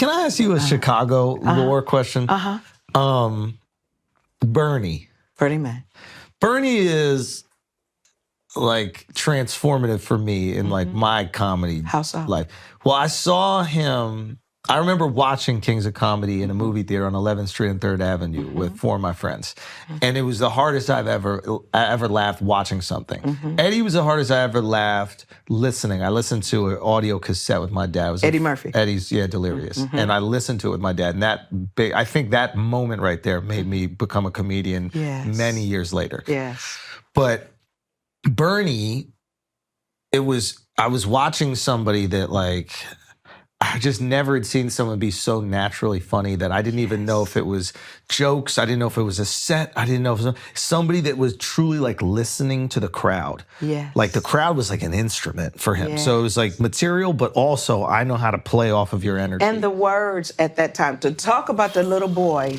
Can I ask you a Chicago lore question? Bernie. Bernie Mac. Bernie is like transformative for me in like my comedy life. Well, I saw him. I remember watching Kings of Comedy in a movie theater on 11th Street and 3rd Avenue with 4 of my friends. And it was the hardest I ever laughed watching something. Eddie was the hardest I ever laughed listening. I listened to an audio cassette with my dad. It was Eddie Murphy. Eddie's, Delirious. And I listened to it with my dad. And I think that moment right there made me become a comedian many years later. Yes. But Bernie, I was watching somebody that like, I just never had seen someone be so naturally funny that I didn't even know if it was jokes. I didn't know if it was a set. I didn't know if it was somebody that was truly like listening to the crowd. Yes. Like the crowd was like an instrument for him. Yes. So it was like material, but also I know how to play off of your energy. And the words at that time, to talk about the little boy.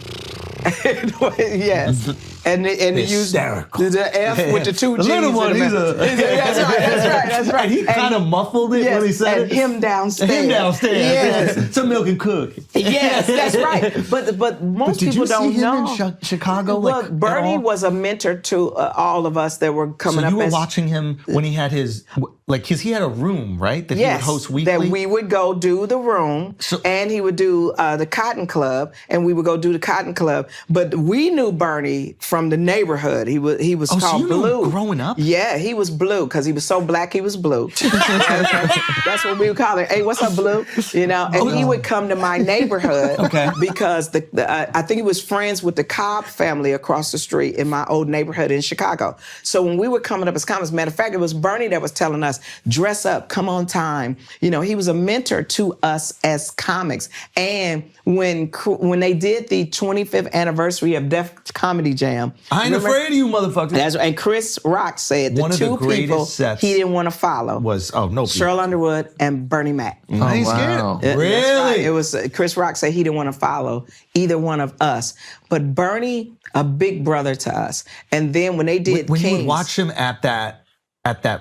Yes. And use the F with the 2 G's. The little one, that's right. And he kind of muffled it when he said and it. him downstairs. Yes. Some milk and cookie. Yes, that's right. But most people don't know. Did you see him in Chicago? Well, Bernie was a mentor to all of us that were coming up. So you were watching him when he had his, because he had a room, right? That he would host weekly? That we would go do the room, and he would do the Cotton Club, and we would go do the Cotton Club. But we knew Bernie from the neighborhood. He was called so you Blue. Knew him growing up? Yeah, he was Blue because he was so black. He was Blue. That's what we would call it. Hey, what's up, Blue? And he would come to my neighborhood because I think he was friends with the Cobb family across the street in my old neighborhood in Chicago. So when we were coming up as comics, matter of fact, it was Bernie that was telling us, dress up, come on time. He was a mentor to us as comics. And when they did the 25th anniversary of Def Comedy Jam, I ain't afraid of you, motherfuckers. And Chris Rock said the 2 people he didn't want to follow was Sheryl Underwood and Bernie Mac. I ain't scared. Really? Right. It was Chris Rock said he didn't want to follow either one of us. But Bernie, a big brother to us. And then when they did when Kings, you would watch him at that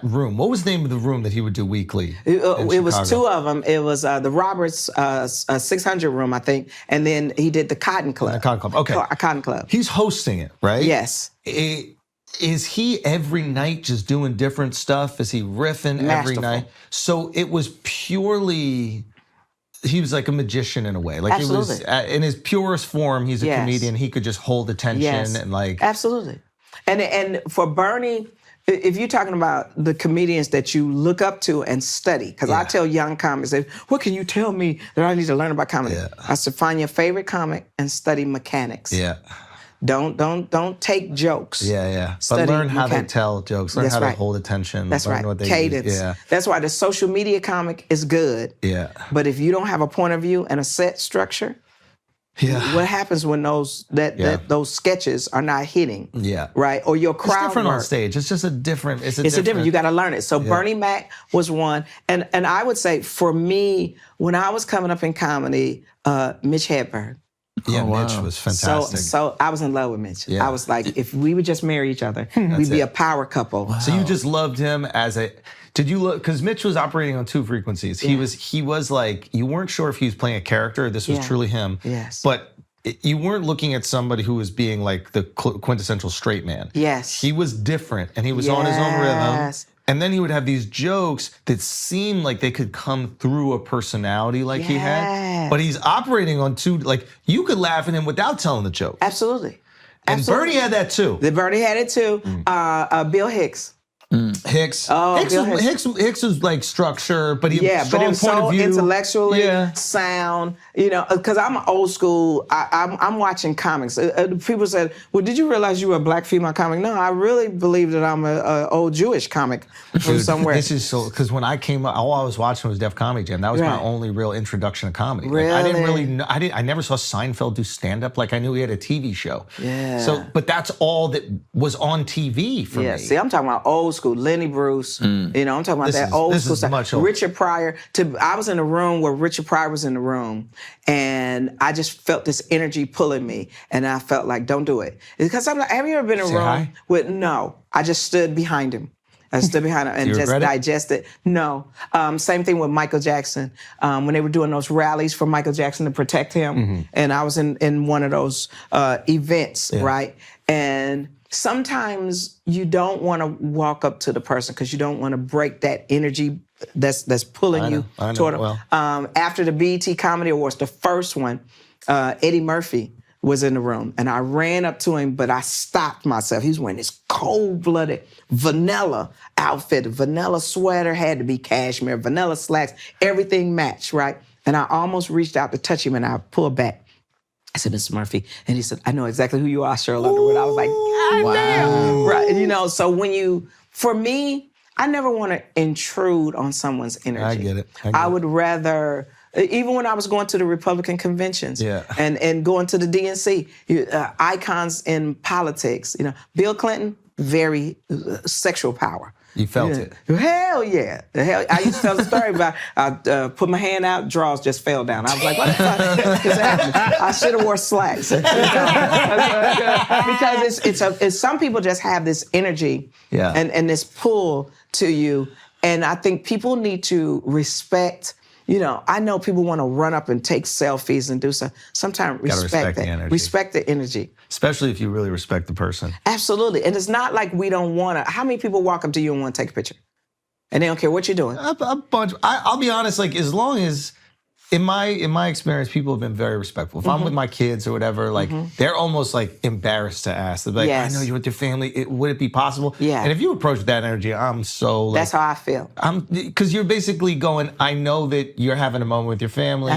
room, what was the name of the room that he would do weekly? It was 2 of them. It was the Roberts 600 room, I think, and then he did the Cotton Club. The Cotton Club, okay. Cotton Club. He's hosting it, right? Yes. Is he every night just doing different stuff? Is he riffing every night? So it was purely... He was like a magician in a way. Like Absolutely. It was in his purest form. He's a comedian. He could just hold attention and like... Absolutely. And for Bernie... If you're talking about the comedians that you look up to and study, because I tell young comics, what can you tell me that I need to learn about comedy? I said, find your favorite comic and study mechanics. Yeah. Don't take jokes. Yeah. But learn how they tell jokes. Learn how to hold attention. That's learn right. What they Cadence. do. Yeah. That's why the social media comic is good. Yeah. But if you don't have a point of view and a set structure, what happens when those sketches are not hitting? Yeah. Right? Or your crowd It's different work. On stage. It's just a different. It's a different. You got to learn it. So Bernie Mac was one, and I would say for me, when I was coming up in comedy, Mitch Hedberg. Yeah, Mitch was fantastic. So I was in love with Mitch. I was like, if we would just marry each other, we'd be a power couple. Wow. So you just loved him as a. Did you look? Because Mitch was operating on 2 frequencies. He was like, you weren't sure if he was playing a character or this was truly him. Yes. But you weren't looking at somebody who was being like the quintessential straight man. Yes. He was different, and he was on his own rhythm. And then he would have these jokes that seemed like they could come through a personality like he had. But he's operating on 2, like you could laugh at him without telling the joke. Absolutely. And Bernie had that too. Bernie had it too. Bill Hicks. Hicks. Oh, Hicks was like structure, but he but it was so intellectually sound. Because I'm old school. I'm watching comics. People said, "Well, did you realize you were a black female comic?" No, I really believe that I'm an old Jewish comic from somewhere. This is so because when I came up, all I was watching was Def Comedy Jam. That was my only real introduction to comedy. Really? Like, I didn't really know. I never saw Seinfeld do stand up. Like I knew he had a TV show. Yeah. So, but that's all that was on TV for me. See, I'm talking about old school. Lenny Bruce, I'm talking about that old school stuff. Richard Pryor. I was in a room where Richard Pryor was in the room, and I just felt this energy pulling me, and I felt like, don't do it. Because I'm like, have you ever been in a room with, no, I just stood behind him. I stood behind it and just digested. No. Same thing with Michael Jackson. When they were doing those rallies for Michael Jackson to protect him, and I was in one of those events, right? And sometimes you don't want to walk up to the person because you don't want to break that energy that's pulling you toward them. Well. After the BET Comedy Awards, the first one, Eddie Murphy was in the room, and I ran up to him, but I stopped myself. He was wearing this cold-blooded vanilla outfit. Vanilla sweater, had to be cashmere, vanilla slacks, everything matched, right? And I almost reached out to touch him, and I pulled back. I said, Mr. Murphy, and he said, I know exactly who you are, Sheryl Underwood. I was like, God damn. Right, so for me, I never want to intrude on someone's energy. I get it. I would rather, even when I was going to the Republican conventions and going to the DNC, icons in politics, Bill Clinton, very sexual power. You felt it. Hell yeah. I used to tell the story about I put my hand out, drawers just fell down. I was like, what the fuck is happening? I should have wore slacks. Because it's some people just have this energy and this pull to you. And I think people need to respect. I know people want to run up and take selfies and do stuff. Sometimes respect that. Energy. Respect the energy. Especially if you really respect the person. Absolutely. And it's not like we don't want to. How many people walk up to you and want to take a picture? And they don't care what you're doing? A bunch. I'll be honest, as long as, in my experience, people have been very respectful. If I'm with my kids or whatever, they're almost embarrassed to ask. They're like, I know you're with your family. Would it be possible? Yeah. And if you approach with that energy, I'm so that's how I feel. Because you're basically going, I know that you're having a moment with your family,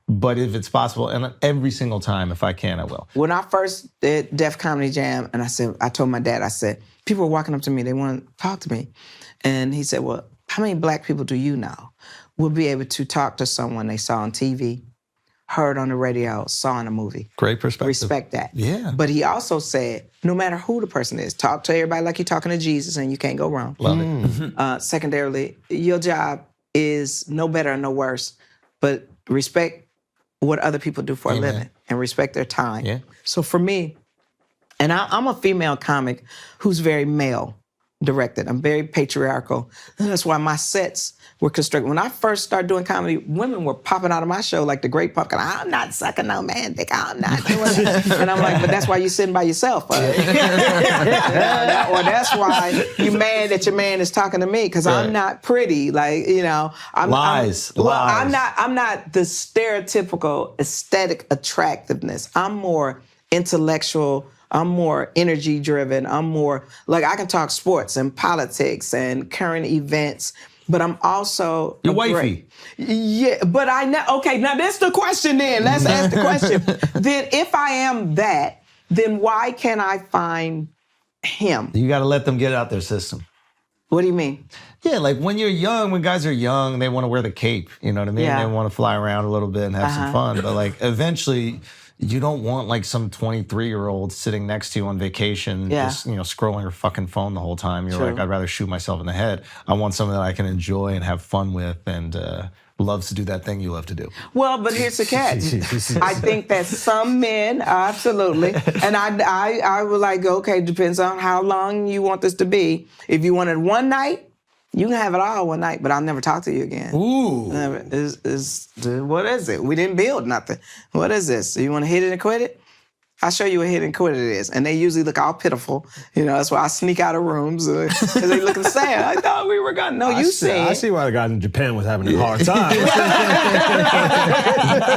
but if it's possible, and every single time, if I can, I will. When I first did Def Comedy Jam, and I told my dad, I said, people were walking up to me, they want to talk to me. And he said, well, how many black people do you know will be able to talk to someone they saw on TV, heard on the radio, saw in a movie? Great perspective. Respect that. Yeah. But he also said, no matter who the person is, talk to everybody like you're talking to Jesus and you can't go wrong. Love it. Secondarily, your job is no better or no worse, but respect what other people do for a living and respect their time. Yeah. So for me, and I'm a female comic who's very male-directed. I'm very patriarchal. And that's why my sets were constructed. When I first started doing comedy, women were popping out of my show like the Great Pumpkin. I'm not sucking no man dick. I'm not doing it. And I'm like, but that's why you're sitting by yourself. Or that's why you mad that your man is talking to me, because I'm not pretty. Lies. I'm not the stereotypical aesthetic attractiveness. I'm more intellectual. I'm more energy driven. I'm more I can talk sports and politics and current events, but I'm also your wifey. Yeah, but I know. Okay, now that's the question. Then let's ask the question. Then if I am that, then why can't I find him? You got to let them get out their system. What do you mean? Yeah, when you're young, when guys are young, they want to wear the cape. You know what I mean? Yeah. They want to fly around a little bit and have some fun. But eventually, you don't want some 23-year-old sitting next to you on vacation, just scrolling her fucking phone the whole time. You're like, I'd rather shoot myself in the head. I want someone that I can enjoy and have fun with, and loves to do that thing you love to do. Well, but here's the catch. I think that some men, absolutely, and I would okay, depends on how long you want this to be. If you want it one night, you can have it all one night, but I'll never talk to you again. Ooh. What is it? We didn't build nothing. What is this? So you want to hit it and quit it? I'll show you what hit and quit it is. And they usually look all pitiful. That's why I sneak out of rooms because they looking sad. I thought we were gonna. No, you see. I see why the guy in Japan was having a hard time.